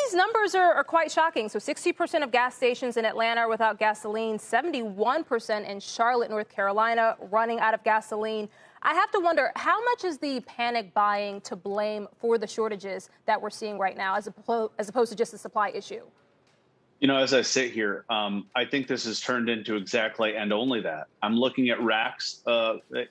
these numbers are quite shocking. So 60% of gas stations in Atlanta are without gasoline, 71% in Charlotte, North Carolina, running out of gasoline. I have to wonder, how much is the panic buying to blame for the shortages that we're seeing right now, as opposed to just a supply issue? You know, as I sit here, I think this has turned into exactly and only that. I'm looking at racks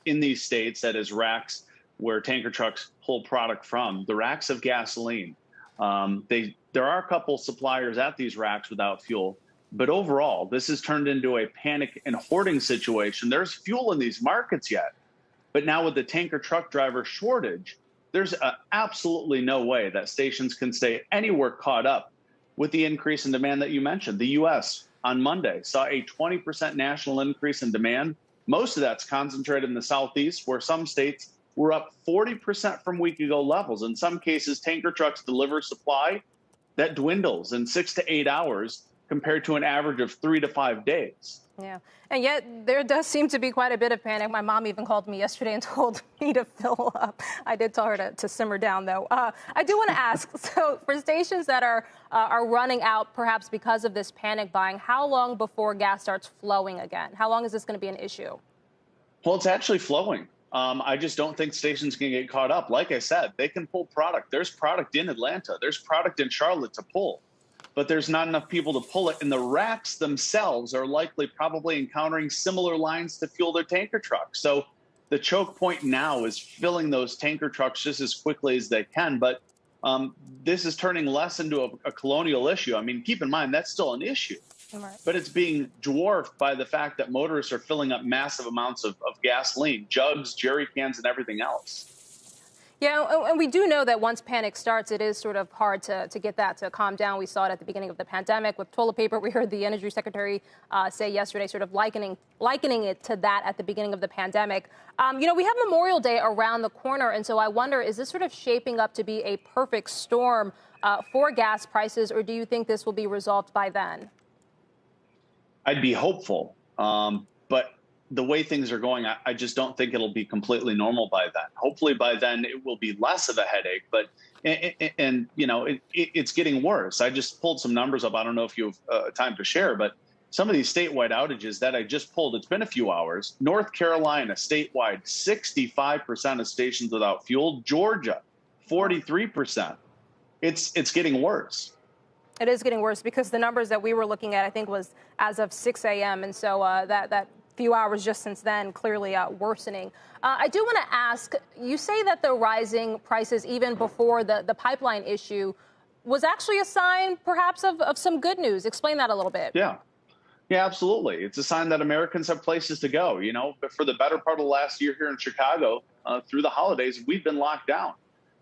in these states, that is racks where tanker trucks pull product from, the racks of gasoline. There are a couple suppliers at these racks without fuel, but overall, this has turned into a panic and hoarding situation. There's fuel in these markets yet, but now with the tanker truck driver shortage, there's absolutely no way that stations can stay anywhere caught up with the increase in demand that you mentioned. The U.S. on Monday saw a 20% national increase in demand. Most of that's concentrated in the Southeast, where some states were up 40% from week ago levels. In some cases, tanker trucks deliver supply that dwindles in 6 to 8 hours compared to an average of 3 to 5 days. Yeah, and yet there does seem to be quite a bit of panic. My mom even called me yesterday and told me to fill up. I did tell her to simmer down, though. I do want to ask, so for stations that are running out, perhaps because of this panic buying, how long before gas starts flowing again? How long is this going to be an issue? Well, it's actually flowing. I just don't think stations can get caught up. Like I said, they can pull product. There's product in Atlanta. There's product in Charlotte to pull, but there's not enough people to pull it. And the racks themselves are likely probably encountering similar lines to fuel their tanker trucks. So the choke point now is filling those tanker trucks just as quickly as they can. But this is turning less into a colonial issue. I mean, keep in mind, that's still an issue. Right. But it's being dwarfed by the fact that motorists are filling up massive amounts of gasoline, jugs, jerry cans, and everything else. Yeah, and we do know that once panic starts, it is sort of hard to get that to calm down. We saw it at the beginning of the pandemic with toilet paper. We heard the Energy Secretary say yesterday, sort of likening it to that at the beginning of the pandemic. You know, we have Memorial Day around the corner, and so I wonder, is this sort of shaping up to be a perfect storm for gas prices, or do you think this will be resolved by then? I'd be hopeful, but the way things are going, I just don't think it'll be completely normal by then. Hopefully by then it will be less of a headache, but you know, it's getting worse. I just pulled some numbers up. I don't know if you have time to share, but some of these statewide outages that I just pulled, it's been a few hours. North Carolina, statewide, 65% of stations without fuel. Georgia, 43%. It's getting worse. It is getting worse because the numbers that we were looking at, I think, was as of 6 a.m. And so that few hours just since then clearly worsening. I do want to ask, you say that the rising prices even before the pipeline issue was actually a sign perhaps of some good news. Explain that a little bit. Yeah, absolutely. It's a sign that Americans have places to go. You know, but for the better part of the last year here in Chicago, through the holidays, we've been locked down.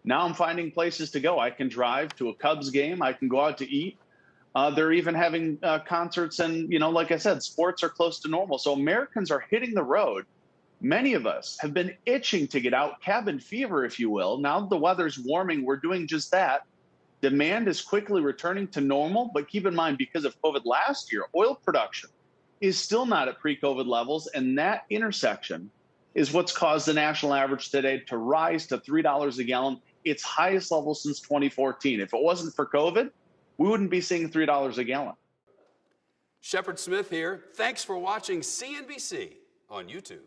Now I'm finding places to go. I can drive to a Cubs game. I can go out to eat. They're even having concerts, and, you know, like I said, sports are close to normal. So Americans are hitting the road. Many of us have been itching to get out, cabin fever, if you will. Now that the weather's warming, we're doing just that. Demand is quickly returning to normal, but keep in mind, because of COVID last year, oil production is still not at pre-COVID levels, and that intersection is what's caused the national average today to rise to $3 a gallon, its highest level since 2014. If it wasn't for COVID, we wouldn't be seeing $3 a gallon. Shepard Smith here. Thanks for watching CNBC on YouTube.